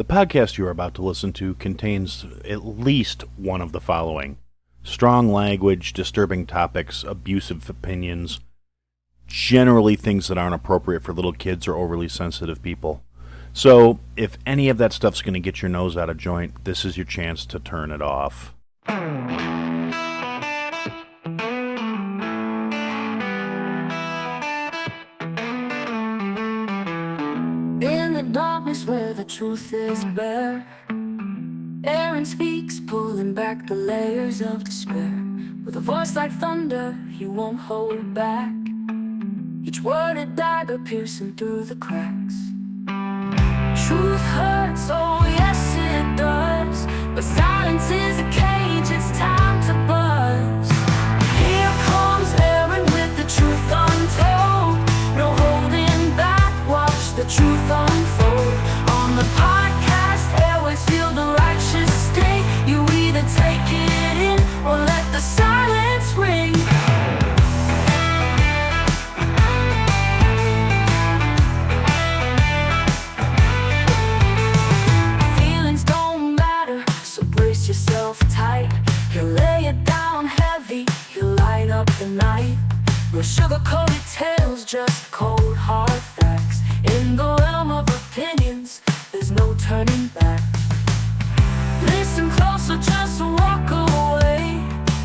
The podcast you are about to listen to contains at least one of the following: strong language, disturbing topics, abusive opinions, generally things that aren't appropriate for little kids or overly sensitive people. So, if any of that stuff's going to get your nose out of joint, this is your chance to turn it off. In the darkness where the truth is bare, Aaron speaks, pulling back the layers of despair. With a voice like thunder, he won't hold back. Each word a dagger piercing through the cracks. Truth hurts, oh yes it does, but silence is a cage, it's time to buzz. Here comes Aaron with the truth untold. No holding back, watch the truth unfold. On the podcast airways, feel the righteous sting. You either take it in or let the silence ring. Feelings don't matter, so brace yourself tight. He'll lay it down heavy, he'll light up the night. No sugar-coated tales, just cold hard facts. In the realm of opinions, there's no turning back. Listen close or just walk away,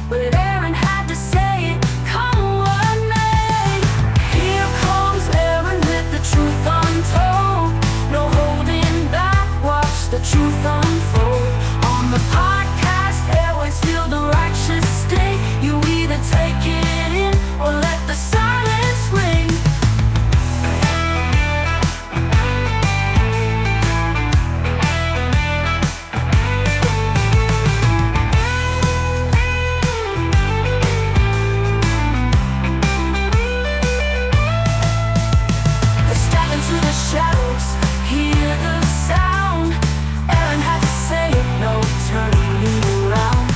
but Aaron had to say it, come what may. Here comes Aaron with the truth untold. No holding back, watch the truth unfold. On the podcast airways, feel the righteous sting. You either take it in or let the silence ring. They step into the shadows, hear the sound. Aaron had to say it, no turning around.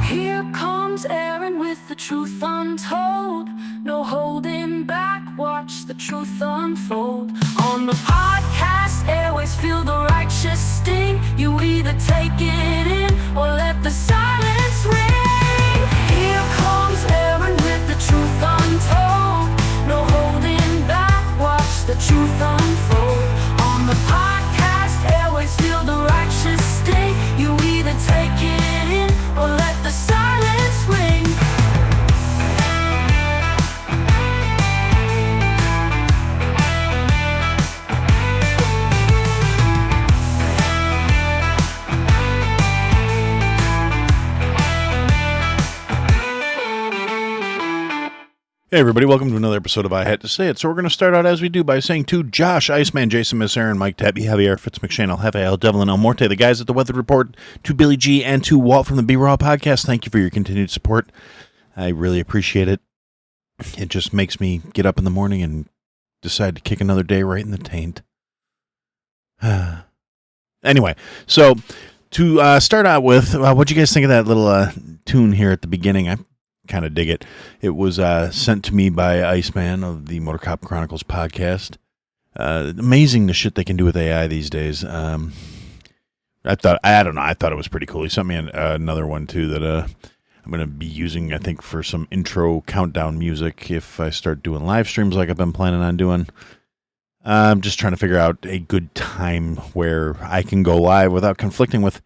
Here comes Aaron with the truth untold. No holding back, watch the truth unfold. On the podcast airways, feel the righteous sting. You either take it in or let the silence ring. Here comes Aaron with the truth untold. No holding back, watch the truth unfold. On the podcast airways, feel the righteous sting. You either take it in or let the silence ring. Hey everybody, welcome to another episode of I Had to Say It. So we're going to start out as we do by saying to Josh, Iceman, Jason, Miss Aaron, Mike, Tabby, Javier, Fitz, McShane, El Jefe, El Devil, and El Morte, the guys at the Weather Report, to Billy G, and to Walt from the B-Raw Podcast. Thank you for your continued support. I really appreciate it. It just makes me get up in the morning and decide to kick another day right in the taint. Anyway, so to start out with, what'd you guys think of that little tune here at the beginning? I kind of dig it. It was sent to me by Iceman of the Motor Cop Chronicles podcast. Amazing the shit they can do with AI these days. I thought it was pretty cool. He sent me another one too that I'm going to be using, I think, for some intro countdown music if I start doing live streams like I've been planning on doing. I'm just trying to figure out a good time where I can go live without conflicting with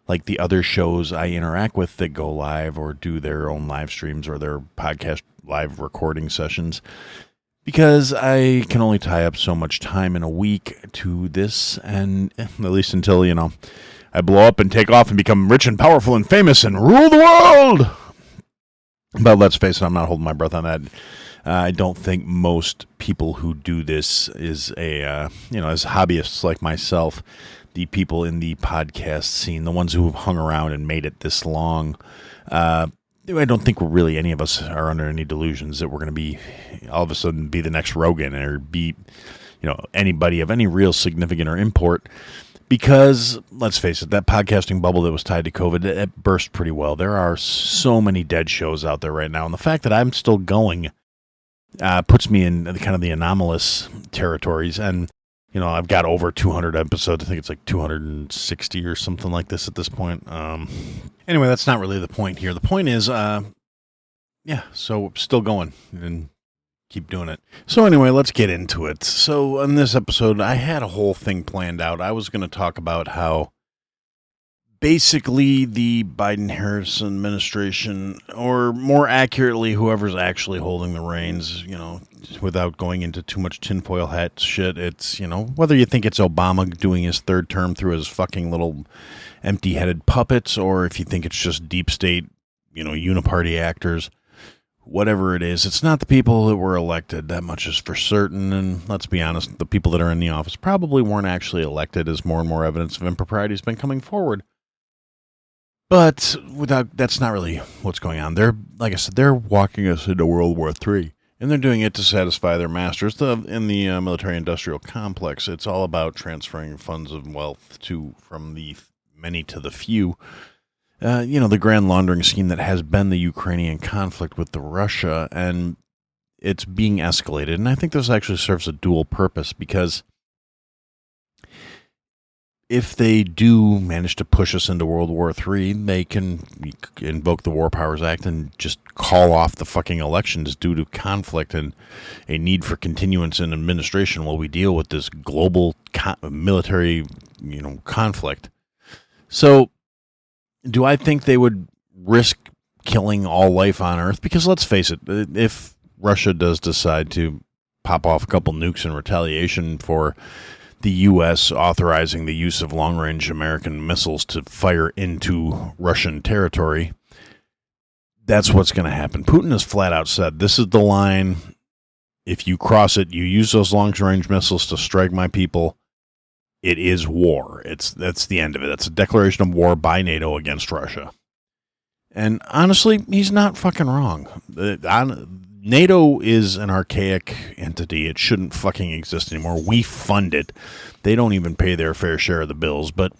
like the other shows I interact with that go live or do their own live streams or their podcast live recording sessions, because I can only tie up so much time in a week to this, and at least until, I blow up and take off and become rich and powerful and famous and rule the world. But let's face it, I'm not holding my breath on that. I don't think most people who do this is as hobbyists like myself, the people in the podcast scene, the ones who have hung around and made it this long. I don't think any of us are under any delusions that we're going to be all of a sudden be the next Rogan or be, anybody of any real significant or import. Because, let's face it, that podcasting bubble that was tied to COVID, it burst pretty well. There are so many dead shows out there right now. And the fact that I'm still going puts me in kind of the anomalous territories. And I've got over 200 episodes. I think it's like 260 or something like this at this point. Anyway, that's not really the point here. The point is, so still going and keep doing it. So anyway, let's get into it. So in this episode, I had a whole thing planned out. I was going to talk about how basically the Biden-Harris administration, or more accurately, whoever's actually holding the reins, without going into too much tinfoil hat shit, it's, whether you think it's Obama doing his third term through his fucking little empty-headed puppets, or if you think it's just deep state, uniparty actors, whatever it is, it's not the people that were elected. That much is for certain. And let's be honest, the people that are in the office probably weren't actually elected, as more and more evidence of impropriety has been coming forward. But that's not really what's going on. Like I said, they're walking us into World War III, and they're doing it to satisfy their masters in the military-industrial complex. It's all about transferring funds of wealth from the many to the few. The grand laundering scheme that has been the Ukrainian conflict with Russia, and it's being escalated. And I think this actually serves a dual purpose, because if they do manage to push us into World War III, they can invoke the War Powers Act and just call off the fucking elections due to conflict and a need for continuance in administration while we deal with this global military, conflict. So, do I think they would risk killing all life on Earth? Because let's face it, if Russia does decide to pop off a couple nukes in retaliation for the U.S. authorizing the use of long-range American missiles to fire into Russian territory, that's what's going to happen. Putin has flat out said, this is the line. If you cross it, you use those long-range missiles to strike my people, it is war. That's the end of it. That's a declaration of war by NATO against Russia. And honestly, he's not fucking wrong. NATO is an archaic entity. It shouldn't fucking exist anymore. We fund it. They don't even pay their fair share of the bills. But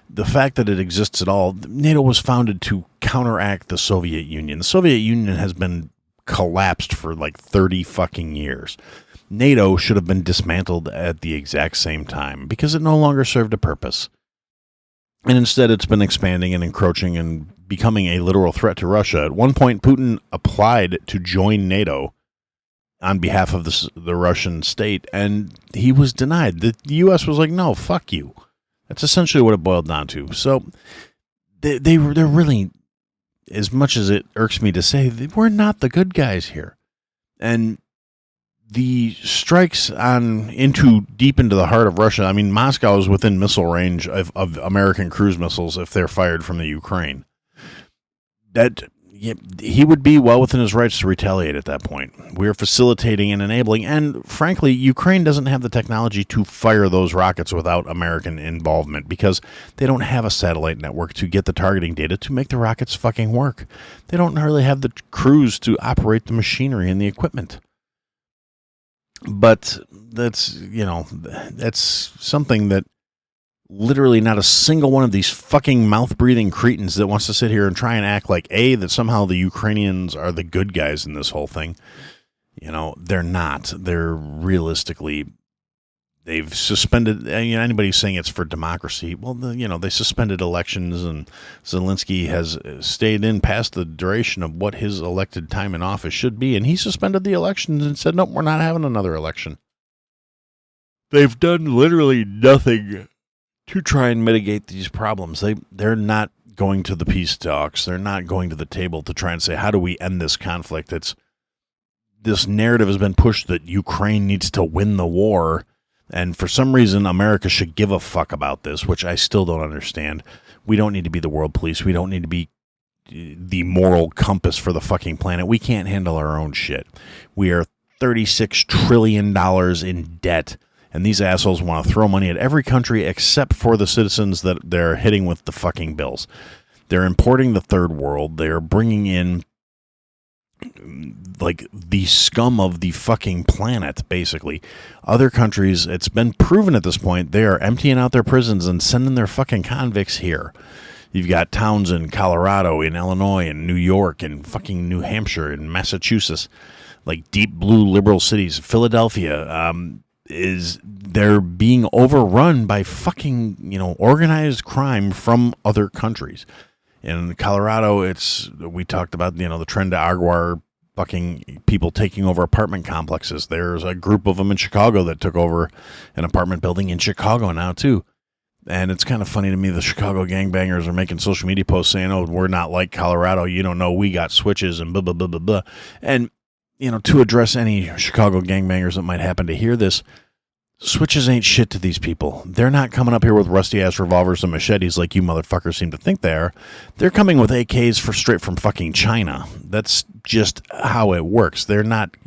the fact that it exists at all, NATO was founded to counteract the Soviet Union. The Soviet Union has been collapsed for like 30 fucking years. NATO should have been dismantled at the exact same time because it no longer served a purpose. And instead, it's been expanding and encroaching and becoming a literal threat to Russia. At one point, Putin applied to join NATO on behalf of the Russian state, and he was denied. The U.S. was like, no, fuck you. That's essentially what it boiled down to. So they're really, as much as it irks me to say, we're not the good guys here. And the strikes deep into the heart of Russia, I mean, Moscow is within missile range of American cruise missiles if they're fired from the Ukraine. He would be well within his rights to retaliate at that point. We're facilitating and enabling, and frankly, Ukraine doesn't have the technology to fire those rockets without American involvement because they don't have a satellite network to get the targeting data to make the rockets fucking work. They don't really have the crews to operate the machinery and the equipment. But that's something that literally not a single one of these fucking mouth-breathing cretins that wants to sit here and try and act like, that somehow the Ukrainians are the good guys in this whole thing. They're not. They're realistically, they've suspended, anybody saying it's for democracy, well, they suspended elections, and Zelensky has stayed in past the duration of what his elected time in office should be, and he suspended the elections and said, nope, we're not having another election. They've done literally nothing to try and mitigate these problems. They're not going to the peace talks. They're not going to the table to try and say, how do we end this conflict? This narrative has been pushed that Ukraine needs to win the war, and for some reason, America should give a fuck about this, which I still don't understand. We don't need to be the world police. We don't need to be the moral compass for the fucking planet. We can't handle our own shit. We are $36 trillion in debt. And these assholes want to throw money at every country except for the citizens that they're hitting with the fucking bills. They're importing the third world. They're bringing in like the scum of the fucking planet, basically. Other countries, it's been proven at this point, they are emptying out their prisons and sending their fucking convicts here. You've got towns in Colorado, in Illinois, in New York, in fucking New Hampshire, in Massachusetts, like deep blue liberal cities, Philadelphia, is they're being overrun by fucking, organized crime from other countries. In Colorado, we talked about, the trend to Aguar, fucking people taking over apartment complexes. There's a group of them in Chicago that took over an apartment building in Chicago now, too. And it's kind of funny to me, the Chicago gangbangers are making social media posts saying, oh, we're not like Colorado. You don't know, we got switches and blah, blah, blah, blah, blah. And, to address any Chicago gangbangers that might happen to hear this, switches ain't shit to these people. They're not coming up here with rusty-ass revolvers and machetes like you motherfuckers seem to think they are. They're coming with AKs straight from fucking China. That's just how it works. They're not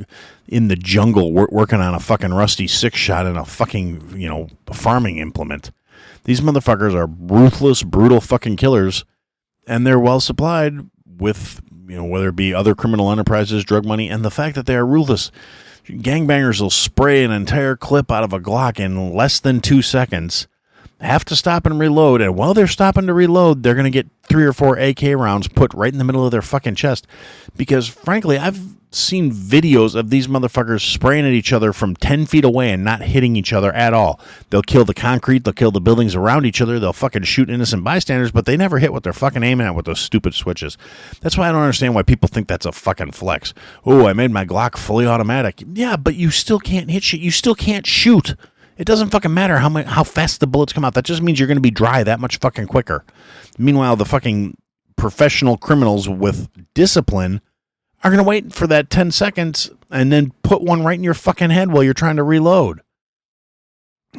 in the jungle working on a fucking rusty six-shot and a fucking, farming implement. These motherfuckers are ruthless, brutal fucking killers, and they're well supplied with, whether it be other criminal enterprises, drug money, and the fact that they are ruthless. Gangbangers will spray an entire clip out of a Glock in less than 2 seconds, have to stop and reload, and while they're stopping to reload, they're going to get 3 or 4 AK rounds put right in the middle of their fucking chest. Because, frankly, I've seen videos of these motherfuckers spraying at each other from 10 feet away and not hitting each other at all. They'll kill the concrete, they'll kill the buildings around each other, they'll fucking shoot innocent bystanders, but they never hit what they're fucking aiming at with those stupid switches. That's why I don't understand why people think that's a fucking flex. Oh, I made my Glock fully automatic. Yeah, but you still can't hit shit. You still can't shoot. It doesn't fucking matter how fast the bullets come out. That just means you're going to be dry that much fucking quicker. Meanwhile, the fucking professional criminals with discipline are going to wait for that 10 seconds and then put one right in your fucking head while you're trying to reload.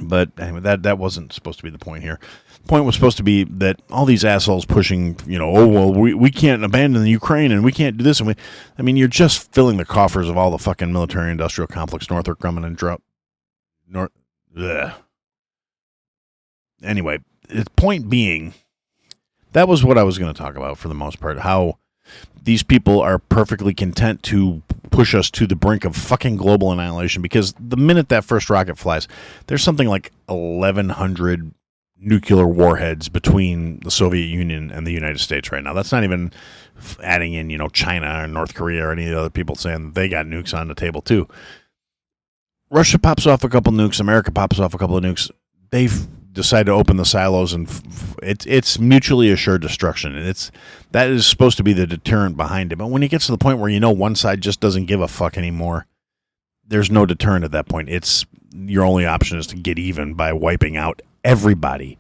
But anyway, that wasn't supposed to be the point here. The point was supposed to be that all these assholes pushing, we can't abandon the Ukraine and we can't do this. And you're just filling the coffers of all the fucking military-industrial complex Northrop Grumman and Anyway, the point being, that was what I was going to talk about for the most part, how these people are perfectly content to push us to the brink of fucking global annihilation, because the minute that first rocket flies, there's something like 1,100 nuclear warheads between the Soviet Union and the United States right now. That's not even adding in, China or North Korea or any of the other people saying they got nukes on the table too. Russia pops off a couple nukes. America pops off a couple of nukes. They've decided to open the silos, and it's mutually assured destruction. And that is supposed to be the deterrent behind it. But when it gets to the point where one side just doesn't give a fuck anymore, there's no deterrent at that point. It's your only option is to get even by wiping out everybody.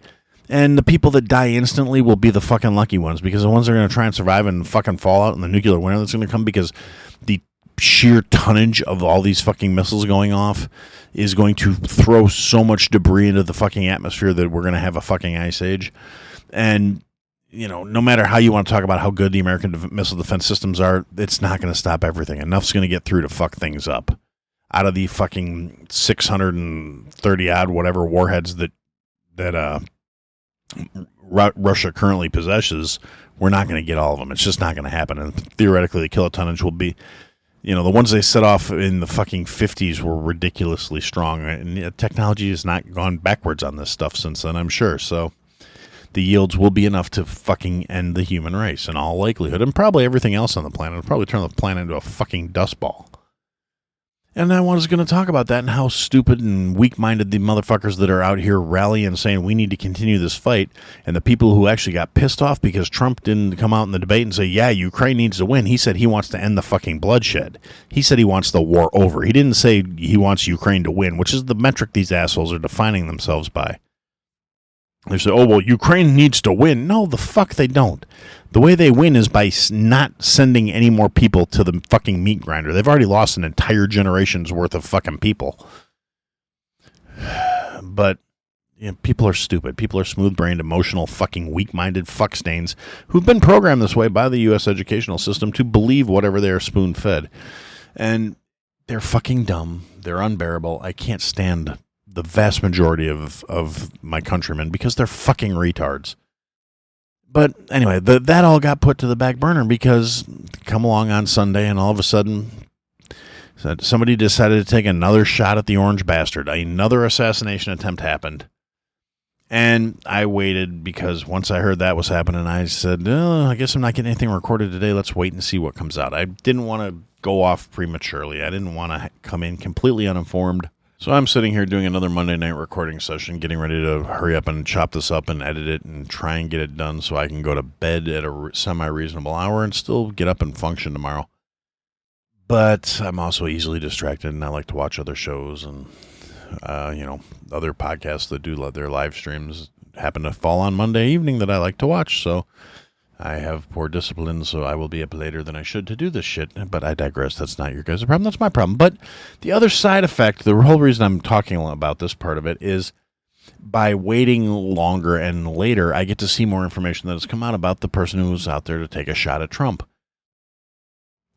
And the people that die instantly will be the fucking lucky ones, because the ones that are going to try and survive and fucking fall out in the nuclear winter that's going to come, because the sheer tonnage of all these fucking missiles going off is going to throw so much debris into the fucking atmosphere that we're going to have a fucking ice age. And, no matter how you want to talk about how good the American missile defense systems are, it's not going to stop everything. Enough's going to get through to fuck things up. Out of the fucking 630 odd whatever warheads that Russia currently possesses, we're not going to get all of them. It's just not going to happen. And theoretically, the kilotonnage will be, the ones they set off in the fucking 50s were ridiculously strong. And technology has not gone backwards on this stuff since then, I'm sure. So the yields will be enough to fucking end the human race in all likelihood. And probably everything else on the planet. It'll probably turn the planet into a fucking dust ball. And I was going to talk about that and how stupid and weak-minded the motherfuckers that are out here rallying saying we need to continue this fight, and the people who actually got pissed off because Trump didn't come out in the debate and say, yeah, Ukraine needs to win. He said he wants to end the fucking bloodshed. He said he wants the war over. He didn't say he wants Ukraine to win, which is the metric these assholes are defining themselves by. They say, oh, well, Ukraine needs to win. No, the fuck they don't. The way they win is by not sending any more people to the fucking meat grinder. They've already lost an entire generation's worth of fucking people. But people are stupid. People are smooth-brained, emotional, fucking weak-minded fuckstains who've been programmed this way by the U.S. educational system to believe whatever they are spoon-fed. And they're fucking dumb. They're unbearable. I can't stand the vast majority of my countrymen because they're fucking retards. But anyway, that all got put to the back burner because come along on Sunday and all of a sudden somebody decided to take another shot at the orange bastard. Another assassination attempt happened. And I waited because once I heard that was happening, I said, oh, I guess I'm not getting anything recorded today. Let's wait and see what comes out. I didn't want to go off prematurely. I didn't want to come in completely uninformed. So I'm sitting here doing another Monday night recording session, getting ready to hurry up and chop this up and edit it and try and get it done so I can go to bed at a semi-reasonable hour and still get up and function tomorrow. But I'm also easily distracted, and I like to watch other shows and, other podcasts that do their live streams happen to fall on Monday evening that I like to watch. So I have poor discipline, so I will be up later than I should to do this shit. But I digress. That's not your guys' problem. That's my problem. But the other side effect, the whole reason I'm talking about this part of it is by waiting longer and later, I get to see more information that has come out about the person who was out there to take a shot at Trump.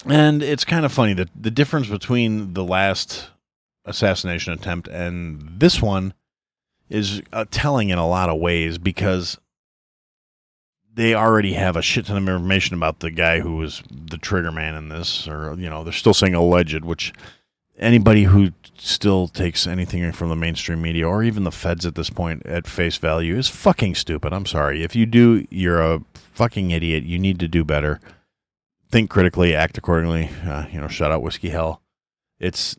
And it's kind of funny that the difference between the last assassination attempt and this one is telling in a lot of ways, because they already have a shit ton of information about the guy who was the trigger man in this, or, they're still saying alleged, which anybody who still takes anything from the mainstream media or even the feds at this point at face value is fucking stupid. I'm sorry. If you do, you're a fucking idiot. You need to do better. Think critically, act accordingly. Shout out Whiskey Hell. It's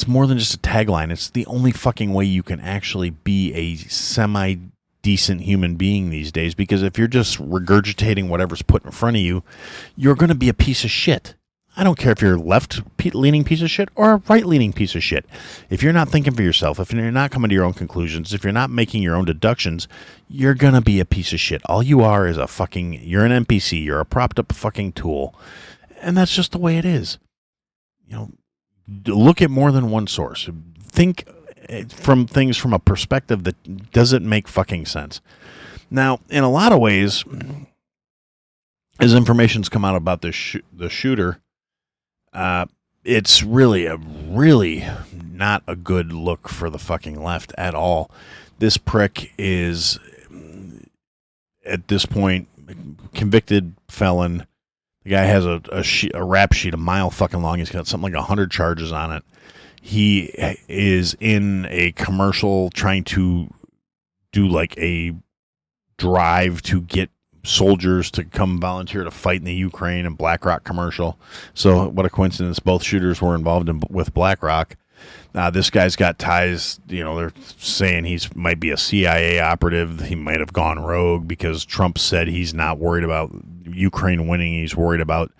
more than just a tagline. It's the only fucking way you can actually be a semi-decent human being these days, because if you're just regurgitating whatever's put in front of you, you're going to be a piece of shit. I don't care if you're a left-leaning piece of shit or a right-leaning piece of shit. If you're not thinking for yourself, if you're not coming to your own conclusions, if you're not making your own deductions, you're going to be a piece of shit. All you are is you're an NPC. You're a propped-up fucking tool. And that's just the way it is. Look at more than one source. Think from things from a perspective that doesn't make fucking sense. Now, in a lot of ways, as information's come out about the shooter, it's really not a good look for the fucking left at all. This prick is, at this point, convicted felon. The guy has a rap sheet a mile fucking long. He's got something like 100 charges on it. He is in a commercial trying to do like a drive to get soldiers to come volunteer to fight in the Ukraine and BlackRock commercial. So what a coincidence. Both shooters were involved with BlackRock. This guy's got ties, they're saying he might be a CIA operative. He might have gone rogue because Trump said he's not worried about Ukraine winning. He's worried about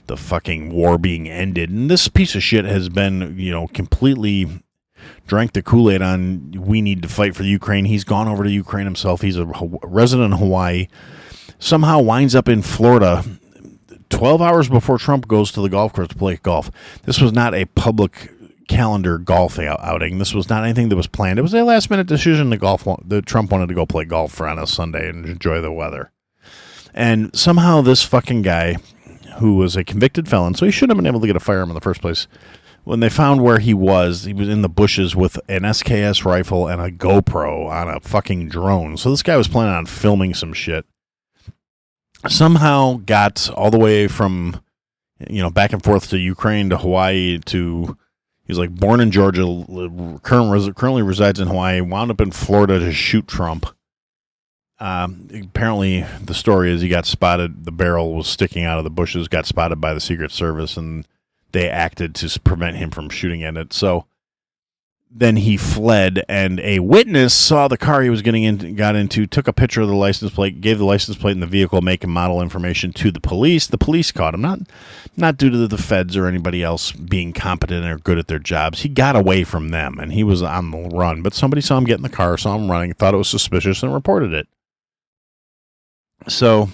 the fucking war being ended. And this piece of shit has been, completely drank the Kool-Aid on we need to fight for the Ukraine. He's gone over to Ukraine himself. He's a resident in Hawaii. Somehow winds up in Florida 12 hours before Trump goes to the golf course to play golf. This was not a public calendar golf outing. This was not anything that was planned. It was a last-minute decision that Trump wanted to go play golf on a Sunday and enjoy the weather. And somehow this fucking guy, who was a convicted felon, so he shouldn't have been able to get a firearm in the first place, when they found where he was in the bushes with an SKS rifle and a GoPro on a fucking drone. So this guy was planning on filming some shit. Somehow got all the way from, back and forth to Ukraine to Hawaii to, he's like born in Georgia, currently resides in Hawaii, wound up in Florida to shoot Trump. Apparently the story is he got spotted, the barrel was sticking out of the bushes, got spotted by the Secret Service, and they acted to prevent him from shooting at it. So then he fled, and a witness saw the car he was got into, took a picture of the license plate, gave the license plate and the vehicle make and model information to the police. The police caught him, not due to the feds or anybody else being competent or good at their jobs. He got away from them, and he was on the run. But somebody saw him get in the car, saw him running, thought it was suspicious, and reported it. So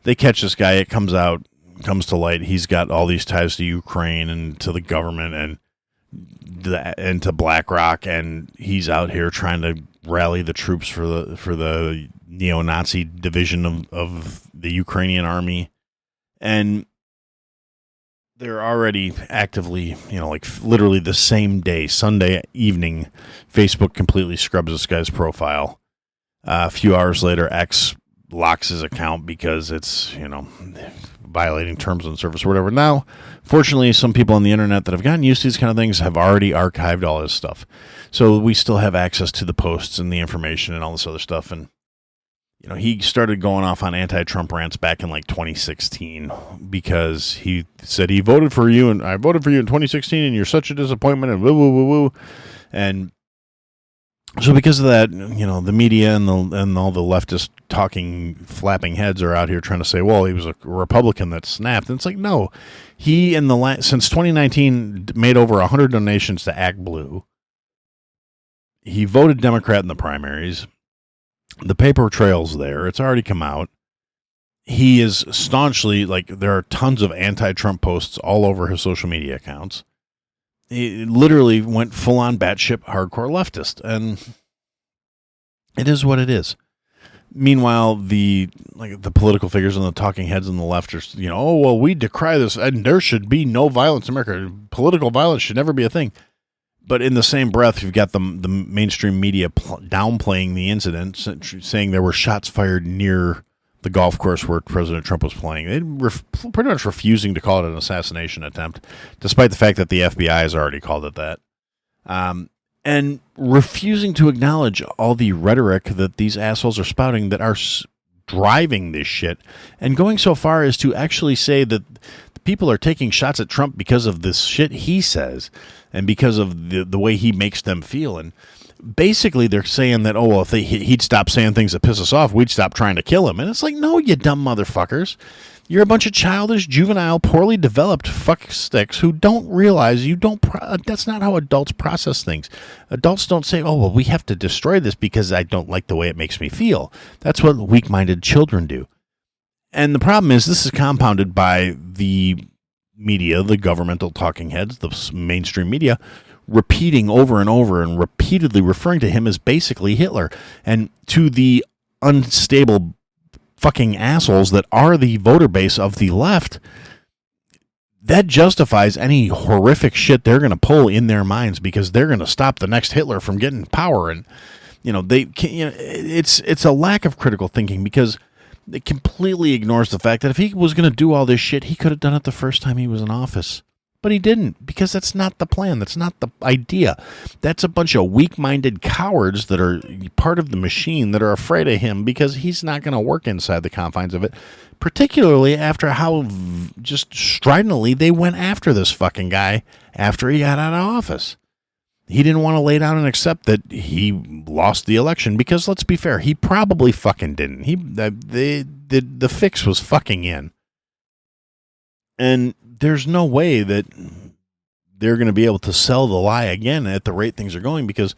they catch this guy. It comes to light. He's got all these ties to Ukraine and to the government and to BlackRock, and he's out here trying to rally the troops for the neo-Nazi division of the Ukrainian army. And they're already actively, literally the same day, Sunday evening, Facebook completely scrubs this guy's profile. A few hours later, X locks his account because it's, violating terms of service or whatever. Now, fortunately, some people on the internet that have gotten used to these kind of things have already archived all this stuff. So we still have access to the posts and the information and all this other stuff. And he started going off on anti-Trump rants back in like 2016 because he said he voted for you and I voted for you in 2016 and you're such a disappointment and woo woo woo woo. And so because of that, the media and all the leftist talking flapping heads are out here trying to say, well, he was a Republican that snapped. And it's like, no, he since 2019 made over 100 donations to Act Blue. He voted Democrat in the primaries. The paper trail's there. It's already come out. He is staunchly, there are tons of anti-Trump posts all over his social media accounts. He literally went full-on batshit hardcore leftist, and it is what it is. Meanwhile, the political figures and the talking heads on the left are, oh, well, we decry this, and there should be no violence in America. Political violence should never be a thing. But in the same breath, you've got the mainstream media downplaying the incident, saying there were shots fired near the golf course where President Trump was playing. They pretty much refusing to call it an assassination attempt, despite the fact that the FBI has already called it that. And refusing to acknowledge all the rhetoric that these assholes are spouting that are driving this shit, and going so far as to actually say that people are taking shots at Trump because of this shit he says and because of the way he makes them feel. And basically they're saying that, oh, well, if he'd stop saying things that piss us off, we'd stop trying to kill him. And it's like, no, you dumb motherfuckers. You're a bunch of childish, juvenile, poorly developed fuck sticks who don't realize that's not how adults process things. Adults don't say, oh, well, we have to destroy this because I don't like the way it makes me feel. That's what weak-minded children do. And the problem is this is compounded by the media, the governmental talking heads, the mainstream media, repeating over and over and repeatedly referring to him as basically Hitler. And to the unstable fucking assholes that are the voter base of the left, that justifies any horrific shit they're going to pull in their minds because they're going to stop the next Hitler from getting power. And, it's a lack of critical thinking because it completely ignores the fact that if he was going to do all this shit, he could have done it the first time he was in office. But he didn't, because that's not the plan. That's not the idea. That's a bunch of weak-minded cowards that are part of the machine that are afraid of him because he's not going to work inside the confines of it, particularly after how just stridently they went after this fucking guy after he got out of office. He didn't want to lay down and accept that he lost the election because, let's be fair, he probably fucking didn't. The fix was fucking in. And there's no way that they're going to be able to sell the lie again at the rate things are going because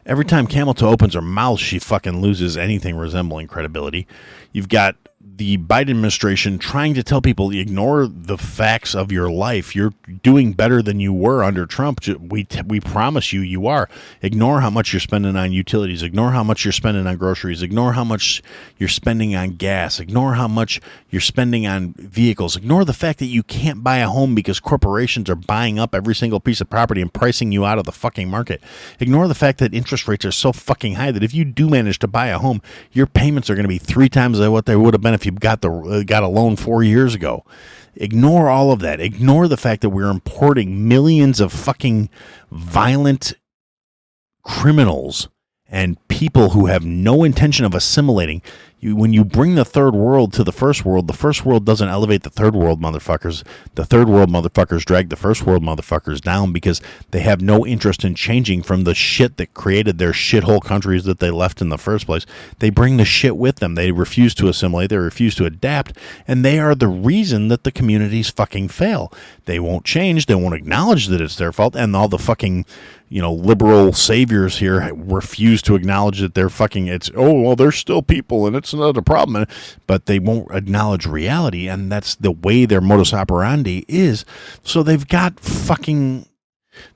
every time Kamaltow opens her mouth, she fucking loses anything resembling credibility. You've got the Biden administration trying to tell people, ignore the facts of your life. You're doing better than you were under Trump. We promise you are. Ignore how much you're spending on utilities. Ignore how much you're spending on groceries. Ignore how much you're spending on gas. Ignore how much you're spending on vehicles. Ignore the fact that you can't buy a home because corporations are buying up every single piece of property and pricing you out of the fucking market. Ignore the fact that interest rates are so fucking high that if you do manage to buy a home, your payments are going to be 3 times what they would have been if you got a loan 4 years ago. Ignore all of that. Ignore the fact that we're importing millions of fucking violent criminals and people who have no intention of assimilating. When you bring the third world to the first world doesn't elevate the third world motherfuckers. The third world motherfuckers drag the first world motherfuckers down because they have no interest in changing from the shit that created their shithole countries that they left in the first place. They bring the shit with them. They refuse to assimilate. They refuse to adapt. And they are the reason that the communities fucking fail. They won't change. They won't acknowledge that it's their fault. And all the fucking liberal saviors here refuse to acknowledge that they're fucking, they're still people and it's not a problem. But they won't acknowledge reality, and that's the way their modus operandi is. So they've got fucking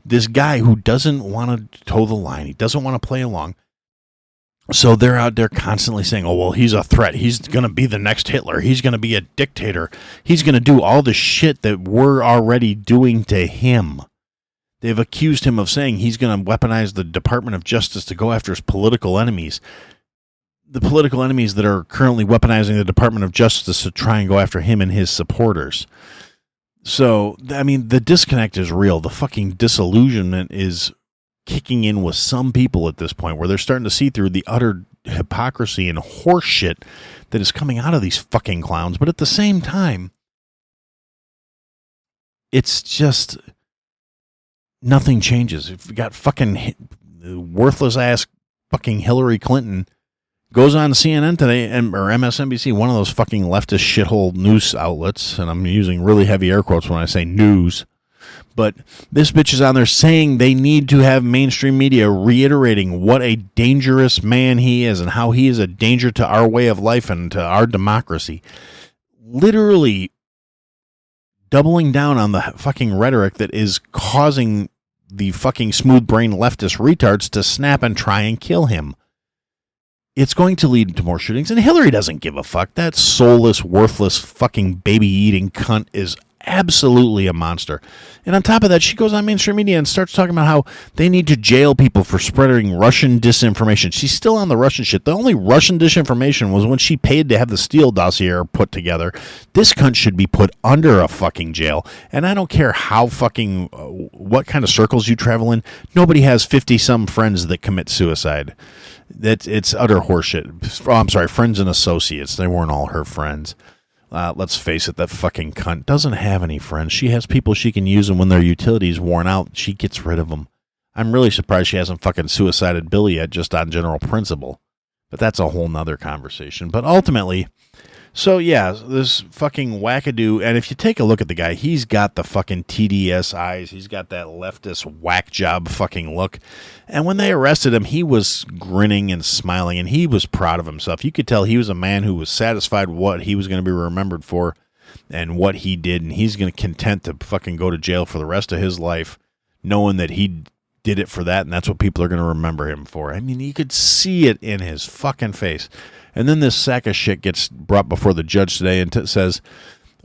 this guy who doesn't want to toe the line. He doesn't want to play along. So they're out there constantly saying, oh, well, he's a threat. He's going to be the next Hitler. He's going to be a dictator. He's going to do all the shit that we're already doing to him. They've accused him of saying he's going to weaponize the Department of Justice to go after his political enemies. The political enemies that are currently weaponizing the Department of Justice to try and go after him and his supporters. So, I mean, the disconnect is real. The fucking disillusionment is kicking in with some people at this point where they're starting to see through the utter hypocrisy and horseshit that is coming out of these fucking clowns. But at the same time, it's just nothing changes. If you got fucking worthless ass fucking Hillary Clinton goes on CNN today, or MSNBC, one of those fucking leftist shithole news outlets, and I'm using really heavy air quotes when I say news, but this bitch is on there saying they need to have mainstream media reiterating what a dangerous man he is and how he is a danger to our way of life and to our democracy. Literally doubling down on the fucking rhetoric that is causing the fucking smooth-brained leftist retards to snap and try and kill him. It's going to lead to more shootings, and Hillary doesn't give a fuck. That soulless, worthless, fucking baby-eating cunt is absolutely a monster. And on top of that, she goes on mainstream media and starts talking about how they need to jail people for spreading Russian disinformation. She's still on the Russian shit. The only Russian disinformation was when she paid to have the Steele dossier put together. This cunt should be put under a fucking jail. And I don't care how fucking, what kind of circles you travel in. Nobody has 50-some friends that commit suicide. It's utter horseshit. Oh, I'm sorry, friends and associates. They weren't all her friends. Let's face it, that fucking cunt doesn't have any friends. She has people she can use, and when their utility's worn out, she gets rid of them. I'm really surprised she hasn't fucking suicided Billy yet, just on general principle. But that's a whole nother conversation. But ultimately, so yeah, this fucking wackadoo, and if you take a look at the guy, he's got the fucking TDS eyes. He's got that leftist whack job fucking look. And when they arrested him, he was grinning and smiling, and he was proud of himself. You could tell he was a man who was satisfied what he was going to be remembered for and what he did, and he's going to content to fucking go to jail for the rest of his life, knowing that he did it for that, and that's what people are going to remember him for. I mean, you could see it in his fucking face. And then this sack of shit gets brought before the judge today and says,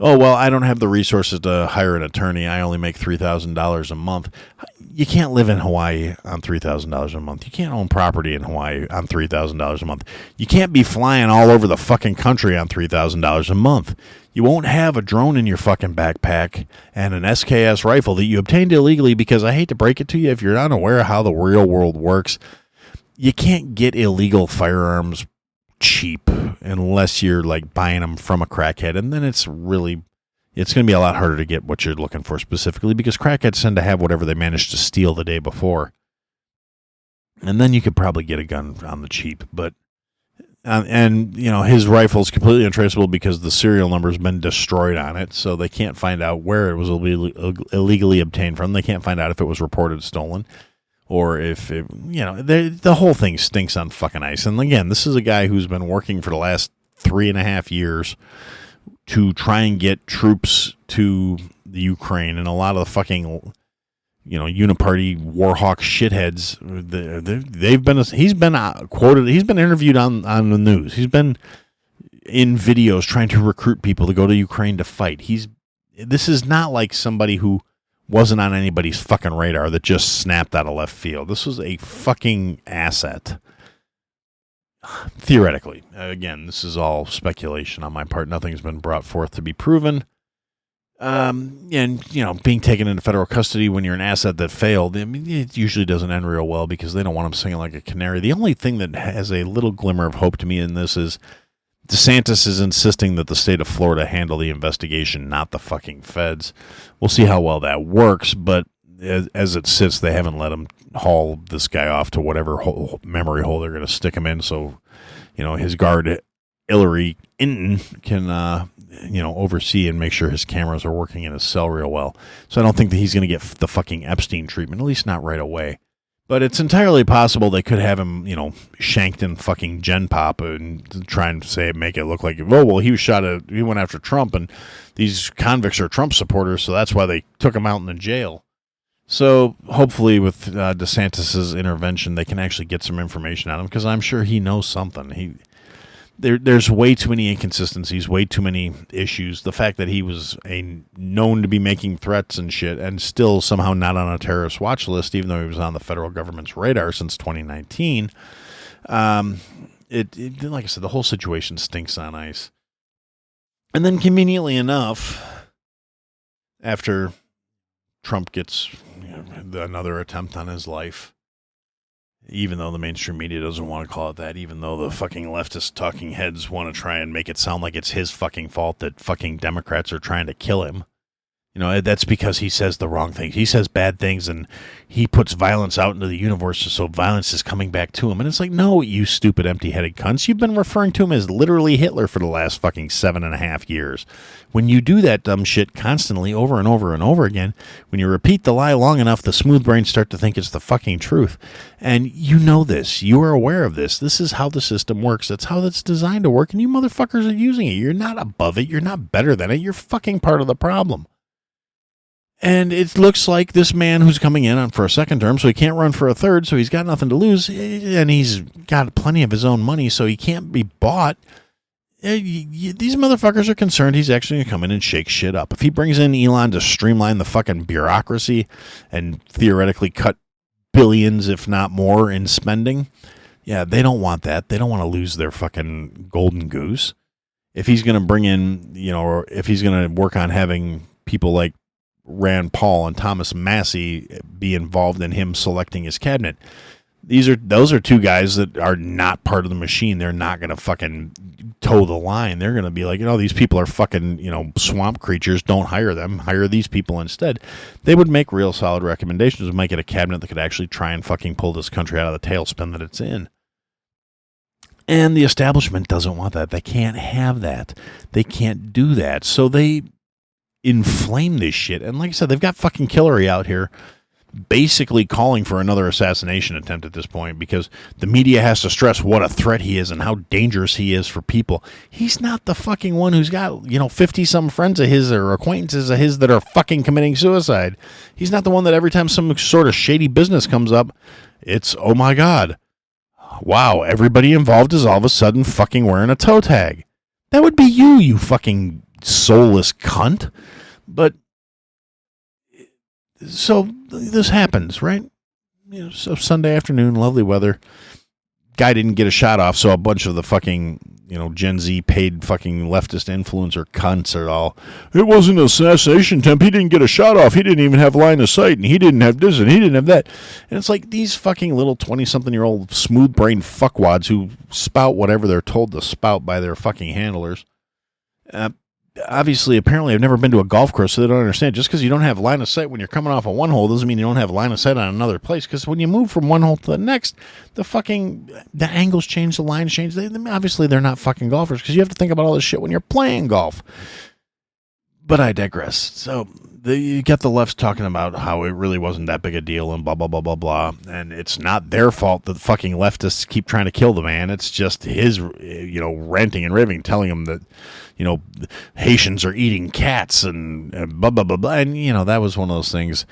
oh, well, I don't have the resources to hire an attorney. I only make $3,000 a month. You can't live in Hawaii on $3,000 a month. You can't own property in Hawaii on $3,000 a month. You can't be flying all over the fucking country on $3,000 a month. You won't have a drone in your fucking backpack and an SKS rifle that you obtained illegally because I hate to break it to you, if you're unaware of how the real world works, you can't get illegal firearms cheap unless you're like buying them from a crackhead, and then it's going to be a lot harder to get what you're looking for specifically because crackheads tend to have whatever they managed to steal the day before, and then you could probably get a gun on the cheap. But and you know, his rifle's completely untraceable because the serial number's been destroyed on it, so they can't find out where it was illegally obtained from. They can't find out if it was reported stolen. Or if, the whole thing stinks on fucking ice. And again, this is a guy who's been working for the last 3.5 years to try and get troops to the Ukraine. And a lot of the fucking, uniparty warhawk shitheads, he's been quoted, he's been interviewed on the news. He's been in videos trying to recruit people to go to Ukraine to fight. This is not like somebody who wasn't on anybody's fucking radar that just snapped out of left field. This was a fucking asset. Theoretically. Again, this is all speculation on my part. Nothing's been brought forth to be proven. And, being taken into federal custody when you're an asset that failed, I mean, it usually doesn't end real well because they don't want him singing like a canary. The only thing that has a little glimmer of hope to me in this is DeSantis is insisting that the state of Florida handle the investigation, not the fucking feds. We'll see how well that works, but as it sits, they haven't let him haul this guy off to whatever memory hole they're going to stick him in. So, his guard, Hillary Clinton, can, oversee and make sure his cameras are working in his cell real well. So I don't think that he's going to get the fucking Epstein treatment, at least not right away. But it's entirely possible they could have him, shanked in fucking Gen Pop and try and make it look like, he went after Trump and these convicts are Trump supporters, so that's why they took him out in the jail. So hopefully with DeSantis' intervention, they can actually get some information out of him because I'm sure he knows something. There's way too many inconsistencies, way too many issues. The fact that he was known to be making threats and shit and still somehow not on a terrorist watch list, even though he was on the federal government's radar since 2019. Like I said, the whole situation stinks on ice. And then conveniently enough, after Trump gets another attempt on his life, Even though the mainstream media doesn't want to call it that, even though the fucking leftist talking heads want to try and make it sound like it's his fucking fault that fucking Democrats are trying to kill him. You know, that's because he says the wrong things. He says bad things, and he puts violence out into the universe, so violence is coming back to him. And it's like, no, you stupid, empty-headed cunts. You've been referring to him as literally Hitler for the last fucking 7.5 years. When you do that dumb shit constantly over and over and over again, when you repeat the lie long enough, the smooth brains start to think it's the fucking truth. And you know this. You are aware of this. This is how the system works. That's how it's designed to work, and you motherfuckers are using it. You're not above it. You're not better than it. You're fucking part of the problem. And it looks like this man who's coming in on for a second term, so he can't run for a third, so he's got nothing to lose, and he's got plenty of his own money, so he can't be bought. These motherfuckers are concerned he's actually going to come in and shake shit up. If he brings in Elon to streamline the fucking bureaucracy and theoretically cut billions, if not more, in spending, yeah, they don't want that. They don't want to lose their fucking golden goose. If he's going to bring in, you know, or if he's going to work on having people like Rand Paul and Thomas Massey be involved in him selecting his cabinet. Those are two guys that are not part of the machine. They're not going to fucking toe the line. They're going to be like, you know, these people are fucking, you know, swamp creatures. Don't hire them. Hire these people instead. They would make real solid recommendations and make it a cabinet that could actually try and fucking pull this country out of the tailspin that it's in. And the establishment doesn't want that. They can't have that. They can't do that. So they inflame this shit. And like I said, they've got fucking Hillary out here basically calling for another assassination attempt at this point because the media has to stress what a threat he is and how dangerous he is for people. He's not the fucking one who's got, you know, 50-some friends of his or acquaintances of his that are fucking committing suicide. He's not the one that every time some sort of shady business comes up, it's, oh my God, wow, everybody involved is all of a sudden fucking wearing a toe tag. That would be you fucking soulless cunt. But so this happens, right? You know, so Sunday afternoon, lovely weather. Guy didn't get a shot off, so a bunch of the fucking, you know, Gen Z paid fucking leftist influencer cunts are all, it wasn't an assassination attempt. He didn't get a shot off. He didn't even have line of sight, and he didn't have this, and he didn't have that. And it's like these fucking little 20-something-year-old smooth-brained fuckwads who spout whatever they're told to spout by their fucking handlers. Obviously, apparently, I've never been to a golf course, so they don't understand. Just because you don't have line of sight when you're coming off of one hole doesn't mean you don't have line of sight on another place. Because when you move from one hole to the next, the angles change, the lines change. Obviously, they're not fucking golfers because you have to think about all this shit when you're playing golf. But I digress. So you get the left talking about how it really wasn't that big a deal and blah, blah, blah, blah, blah. And it's not their fault that the fucking leftists keep trying to kill the man. It's just his, you know, ranting and raving, telling him that, you know, Haitians are eating cats and blah, blah, blah, blah. And, you know, that was one of those things.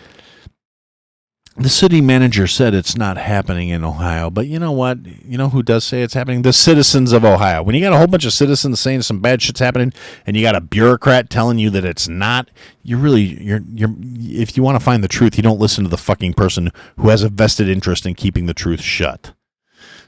The city manager said it's not happening in Ohio, but you know what? You know who does say it's happening? The citizens of Ohio. When you got a whole bunch of citizens saying some bad shit's happening, and you got a bureaucrat telling you that it's not, you're if you want to find the truth, you don't listen to the fucking person who has a vested interest in keeping the truth shut.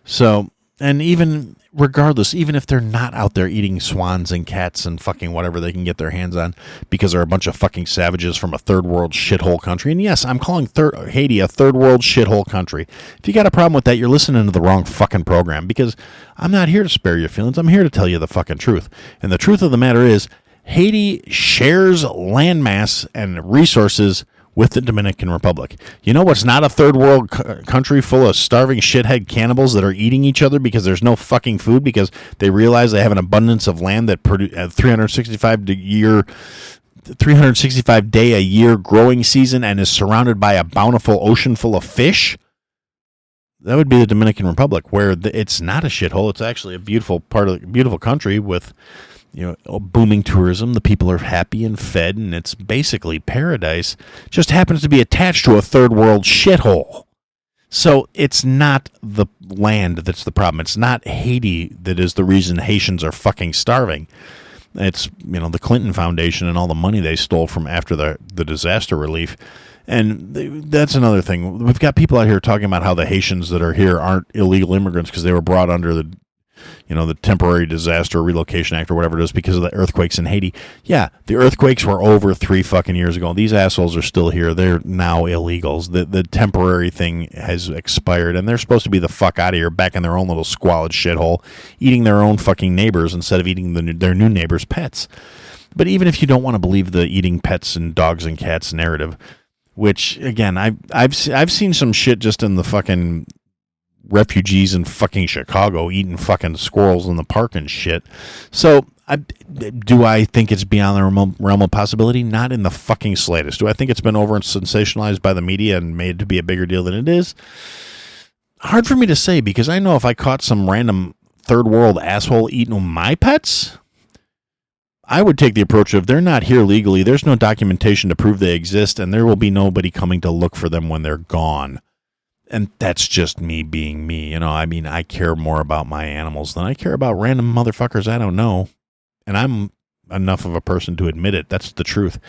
So, and even regardless, even if they're not out there eating swans and cats and fucking whatever they can get their hands on because they're a bunch of fucking savages from a third world shithole country. And yes, I'm calling Haiti a third world shithole country. If you got a problem with that, you're listening to the wrong fucking program because I'm not here to spare your feelings. I'm here to tell you the fucking truth. And the truth of the matter is Haiti shares landmass and resources with the Dominican Republic. You know what's not a third world country full of starving shithead cannibals that are eating each other because there's no fucking food because they realize they have an abundance of land that produce 365 day a year growing season and is surrounded by a bountiful ocean full of fish? That would be the Dominican Republic, where it's not a shithole. It's actually a beautiful country with, you know, booming tourism. The people are happy and fed, and it's basically paradise. Just happens to be attached to a third world shithole. So it's not the land that's the problem. It's not Haiti that is the reason Haitians are fucking starving. It's, you know, the Clinton Foundation and all the money they stole from after the disaster relief. And that's another thing. We've got people out here talking about how the Haitians that are here aren't illegal immigrants because they were brought under the the Temporary Disaster Relocation Act or whatever it is because of the earthquakes in Haiti. Yeah, the earthquakes were over 3 fucking years ago. These assholes are still here. They're now illegals. The temporary thing has expired, and they're supposed to be the fuck out of here, back in their own little squalid shithole, eating their own fucking neighbors instead of eating their new neighbors' pets. But even if you don't want to believe the eating pets and dogs and cats narrative, which again, I've seen some shit just in the fucking refugees in fucking Chicago eating fucking squirrels in the park and shit. So do I think it's beyond the realm of possibility? Not in the fucking slightest. Do I think it's been over and sensationalized by the media and made to be a bigger deal than it is? Hard for me to say, because I know if I caught some random third world asshole eating my pets, I would take the approach of, they're not here legally, there's no documentation to prove they exist, and there will be nobody coming to look for them when they're gone. And that's just me being me. I care more about my animals than I care about random motherfuckers I don't know. And I'm enough of a person to admit it. That's the truth.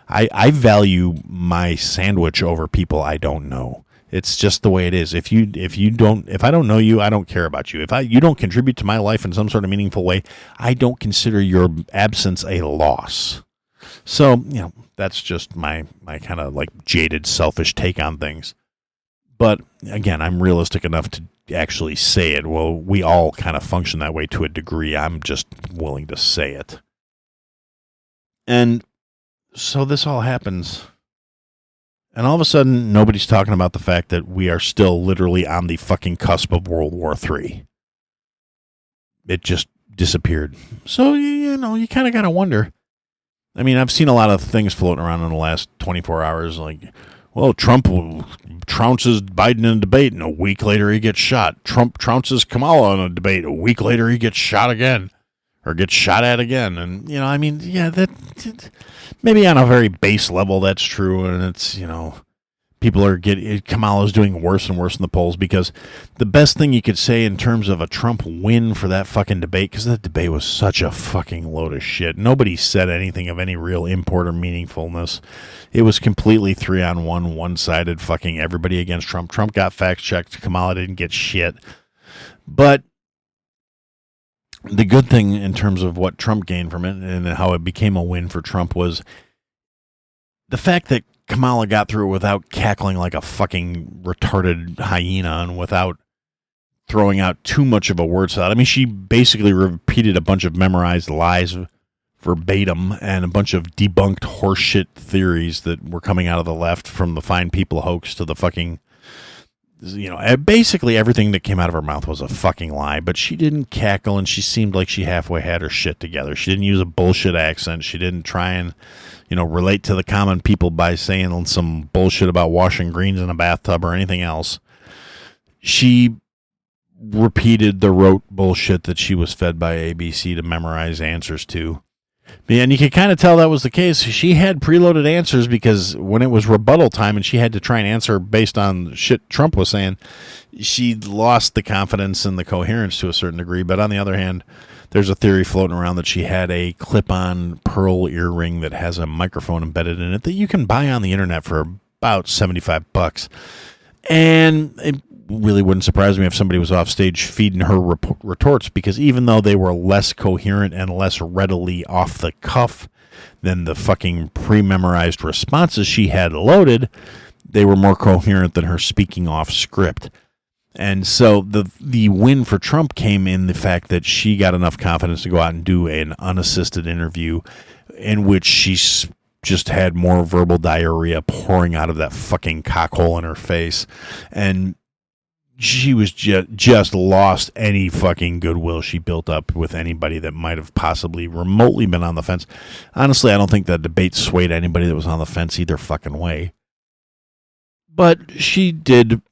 I value my sandwich over people I don't know. It's just the way it is. If I don't know you, I don't care about you. If you don't contribute to my life in some sort of meaningful way, I don't consider your absence a loss. So, that's just my kind of like jaded, selfish take on things. But again, I'm realistic enough to actually say it. Well, we all kind of function that way to a degree. I'm just willing to say it. And so this all happens. And all of a sudden, nobody's talking about the fact that we are still literally on the fucking cusp of World War III. It just disappeared. So, you kind of got to wonder. I mean, I've seen a lot of things floating around in the last 24 hours, like, well, Trump trounces Biden in a debate, and a week later he gets shot. Trump trounces Kamala in a debate. A week later he gets shot again, or gets shot at again. And, that maybe on a very base level that's true, and it's, people Kamala's doing worse and worse in the polls, because the best thing you could say in terms of a Trump win for that fucking debate, because that debate was such a fucking load of shit. Nobody said anything of any real import or meaningfulness. It was completely 3-on-1, one-sided, fucking everybody against Trump. Trump got fact-checked. Kamala didn't get shit. But the good thing in terms of what Trump gained from it and how it became a win for Trump was the fact that Kamala got through it without cackling like a fucking retarded hyena and without throwing out too much of a word salad. I mean, she basically repeated a bunch of memorized lies verbatim and a bunch of debunked horseshit theories that were coming out of the left, from the Fine People hoax to the fucking, basically everything that came out of her mouth was a fucking lie. But she didn't cackle, and she seemed like she halfway had her shit together. She didn't use a bullshit accent. She didn't try and relate to the common people by saying some bullshit about washing greens in a bathtub or anything else. She repeated the rote bullshit that she was fed by ABC to memorize answers to. And you could kind of tell that was the case. She had preloaded answers, because when it was rebuttal time and she had to try and answer based on shit Trump was saying, she lost the confidence and the coherence to a certain degree. But on the other hand, there's a theory floating around that she had a clip-on pearl earring that has a microphone embedded in it that you can buy on the internet for about $75. And it really wouldn't surprise me if somebody was off stage feeding her retorts, because even though they were less coherent and less readily off the cuff than the fucking pre-memorized responses she had loaded, they were more coherent than her speaking off script. And so the win for Trump came in the fact that she got enough confidence to go out and do an unassisted interview in which she just had more verbal diarrhea pouring out of that fucking cockhole in her face. And she was just lost any fucking goodwill she built up with anybody that might have possibly remotely been on the fence. Honestly, I don't think that debate swayed anybody that was on the fence either fucking way. But she did,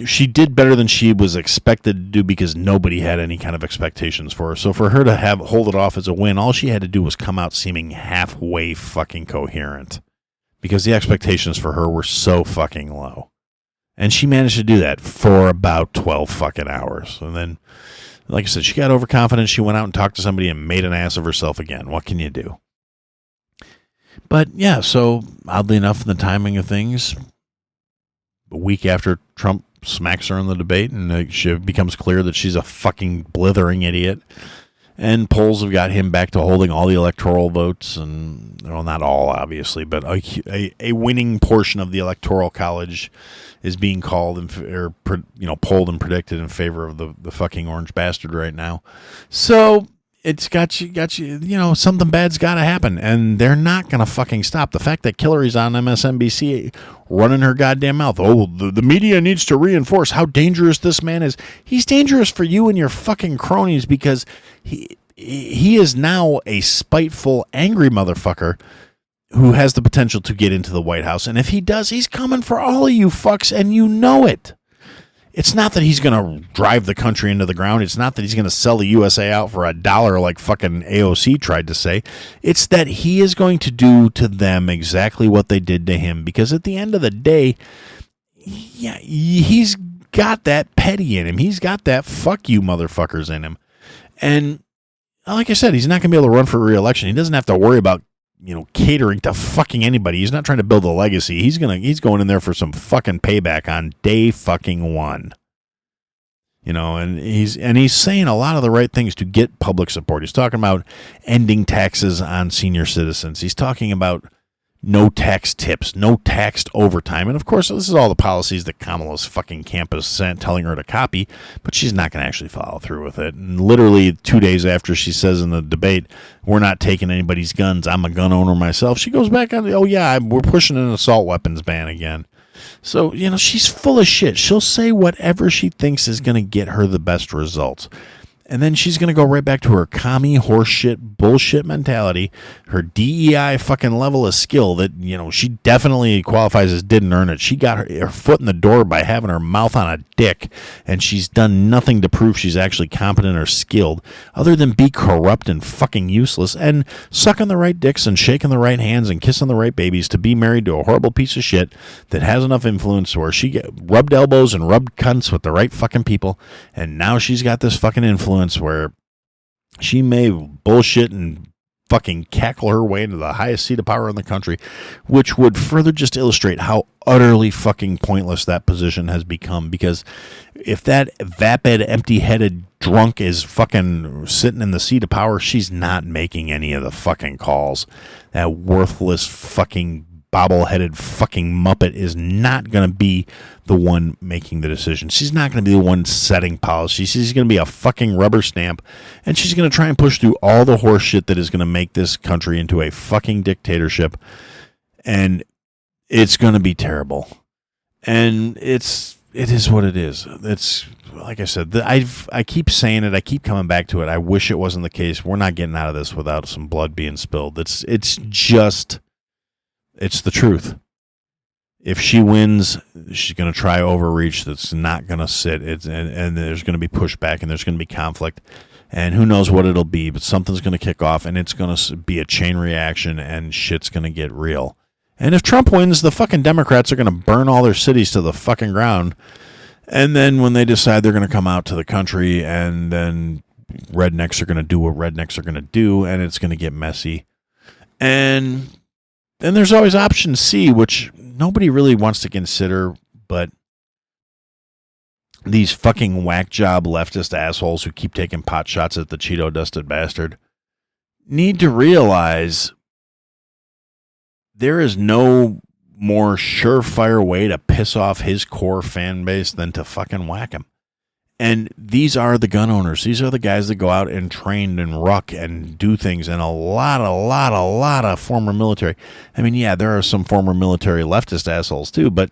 she did better than she was expected to do, because nobody had any kind of expectations for her. So for her to hold it off as a win, all she had to do was come out seeming halfway fucking coherent, because the expectations for her were so fucking low. And she managed to do that for about 12 fucking hours. And then, like I said, she got overconfident. She went out and talked to somebody and made an ass of herself again. What can you do? But yeah, so oddly enough, in the timing of things, a week after Trump smacks her in the debate, and it becomes clear that she's a fucking blithering idiot. And polls have got him back to holding all the electoral votes, and well, not all, obviously, but a winning portion of the electoral college is being called polled and predicted in favor of the fucking orange bastard right now. So it's got you, something bad's got to happen, and they're not going to fucking stop. The fact that Hillary's on MSNBC running her goddamn mouth, the media needs to reinforce how dangerous this man is. He's dangerous for you and your fucking cronies because he is now a spiteful, angry motherfucker who has the potential to get into the White House. And if he does, he's coming for all of you fucks, and you know it. It's not that he's going to drive the country into the ground. It's not that he's going to sell the USA out for $1 like fucking AOC tried to say. It's that he is going to do to them exactly what they did to him. Because at the end of the day, yeah, he's got that petty in him. He's got that fuck you motherfuckers in him. And like I said, he's not going to be able to run for re-election. He doesn't have to worry about catering to fucking anybody. He's not trying to build a legacy. He's going in there for some fucking payback on day fucking one. And he's saying a lot of the right things to get public support. He's talking about ending taxes on senior citizens. He's talking about no tax tips, no taxed overtime. And of course, this is all the policies that Kamala's fucking campus sent telling her to copy, but she's not going to actually follow through with it. And literally 2 days after she says in the debate, we're not taking anybody's guns, I'm a gun owner myself, she goes back on, we're pushing an assault weapons ban again. So, she's full of shit. She'll say whatever she thinks is going to get her the best results. And then she's going to go right back to her commie horseshit bullshit mentality, her DEI fucking level of skill that, she definitely qualifies as didn't earn it. She got her foot in the door by having her mouth on a dick, and she's done nothing to prove she's actually competent or skilled other than be corrupt and fucking useless and sucking the right dicks and shaking the right hands and kissing the right babies to be married to a horrible piece of shit that has enough influence where she rubbed elbows and rubbed cunts with the right fucking people, and now she's got this fucking influence where she may bullshit and fucking cackle her way into the highest seat of power in the country, which would further just illustrate how utterly fucking pointless that position has become. Because if that vapid, empty-headed drunk is fucking sitting in the seat of power, she's not making any of the fucking calls. That worthless fucking bobble-headed fucking muppet is not going to be the one making the decision. She's not going to be the one setting policy. She's going to be a fucking rubber stamp, and she's going to try and push through all the horse shit that is going to make this country into a fucking dictatorship, and it's going to be terrible. And it is what it is. It's like I said, I keep saying it. I keep coming back to it. I wish it wasn't the case. We're not getting out of this without some blood being spilled. It's the truth. If she wins, she's going to try overreach that's not going to sit. And there's going to be pushback and there's going to be conflict. And who knows what it'll be, but something's going to kick off and it's going to be a chain reaction and shit's going to get real. And if Trump wins, the fucking Democrats are going to burn all their cities to the fucking ground. And then when they decide they're going to come out to the country, and then rednecks are going to do what rednecks are going to do, and it's going to get messy. And then there's always option C, which nobody really wants to consider, but these fucking whack job leftist assholes who keep taking pot shots at the Cheeto-dusted bastard need to realize there is no more surefire way to piss off his core fan base than to fucking whack him. And these are the gun owners. These are the guys that go out and train and ruck and do things. And a lot of former military. I mean, yeah, there are some former military leftist assholes too, but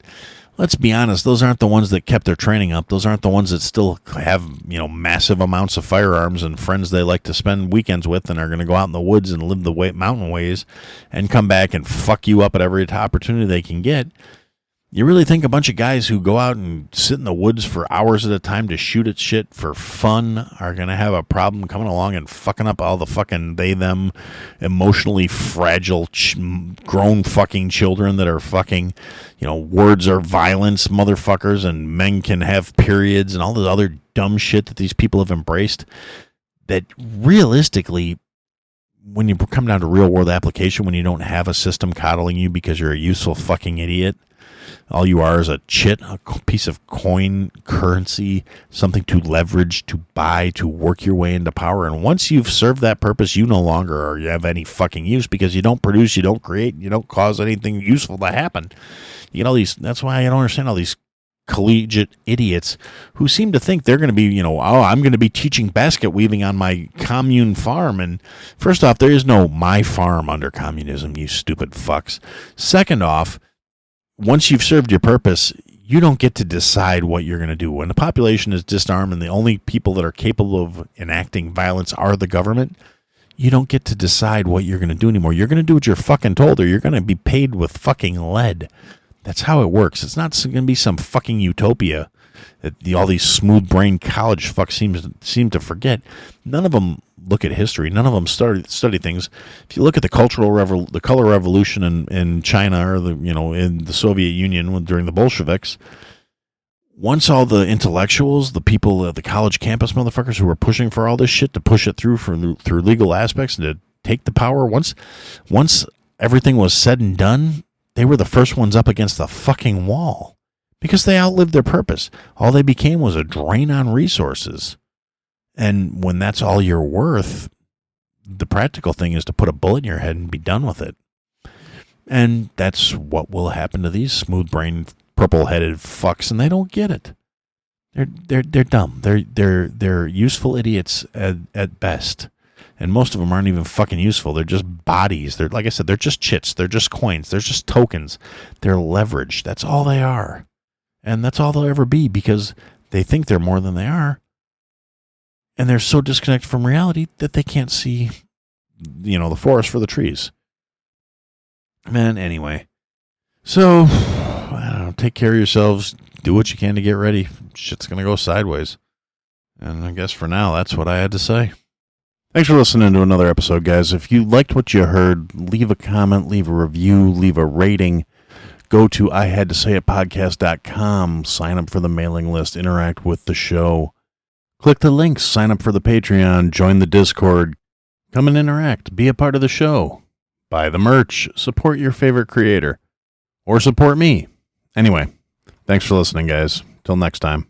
let's be honest, those aren't the ones that kept their training up. Those aren't the ones that still have, massive amounts of firearms and friends they like to spend weekends with and are going to go out in the woods and live the mountain ways and come back and fuck you up at every opportunity they can get. You really think a bunch of guys who go out and sit in the woods for hours at a time to shoot at shit for fun are going to have a problem coming along and fucking up all the fucking them emotionally fragile grown fucking children that are fucking, words are violence motherfuckers and men can have periods and all the other dumb shit that these people have embraced that realistically when you come down to real world application, when you don't have a system coddling you because you're a useful fucking idiot, all you are is a chit, a piece of coin, currency, something to leverage, to buy, to work your way into power. And once you've served that purpose, you no longer are, you have any fucking use because you don't produce, you don't create, you don't cause anything useful to happen. You get all these, that's why I don't understand all these collegiate idiots who seem to think they're going to be, I'm going to be teaching basket weaving on my commune farm. And first off, there is no my farm under communism, you stupid fucks. Second off, once you've served your purpose, you don't get to decide what you're going to do. When the population is disarmed and the only people that are capable of enacting violence are the government, you don't get to decide what you're going to do anymore. You're going to do what you're fucking told, or you're going to be paid with fucking lead. That's how it works. It's not going to be some fucking utopia that all these smooth-brained college fucks seem to forget. None of them look at history. None of them study things. If you look at the color revolution in China, or in the Soviet Union during the Bolsheviks, once all the intellectuals, the people, the college campus motherfuckers who were pushing for all this shit to push it through legal aspects and to take the power, once everything was said and done, they were the first ones up against the fucking wall because they outlived their purpose. All they became was a drain on resources. And when that's all you're worth, the practical thing is to put a bullet in your head and be done with it. And that's what will happen to these smooth-brained, purple-headed fucks, and they don't get it. They're dumb. They're useful idiots at best. And most of them aren't even fucking useful. They're just bodies. They're, like I said, they're just chits. They're just coins. They're just tokens. They're leverage. That's all they are. And that's all they'll ever be because they think they're more than they are. And they're so disconnected from reality that they can't see, the forest for the trees. Man, anyway. So, I don't know, take care of yourselves. Do what you can to get ready. Shit's going to go sideways. And I guess for now, that's what I had to say. Thanks for listening to another episode, guys. If you liked what you heard, leave a comment, leave a review, leave a rating. Go to ihadtosayitpodcast.com, sign up for the mailing list, interact with the show. Click the links, sign up for the Patreon, join the Discord, come and interact, be a part of the show, buy the merch, support your favorite creator, or support me. Anyway, thanks for listening, guys. Till next time.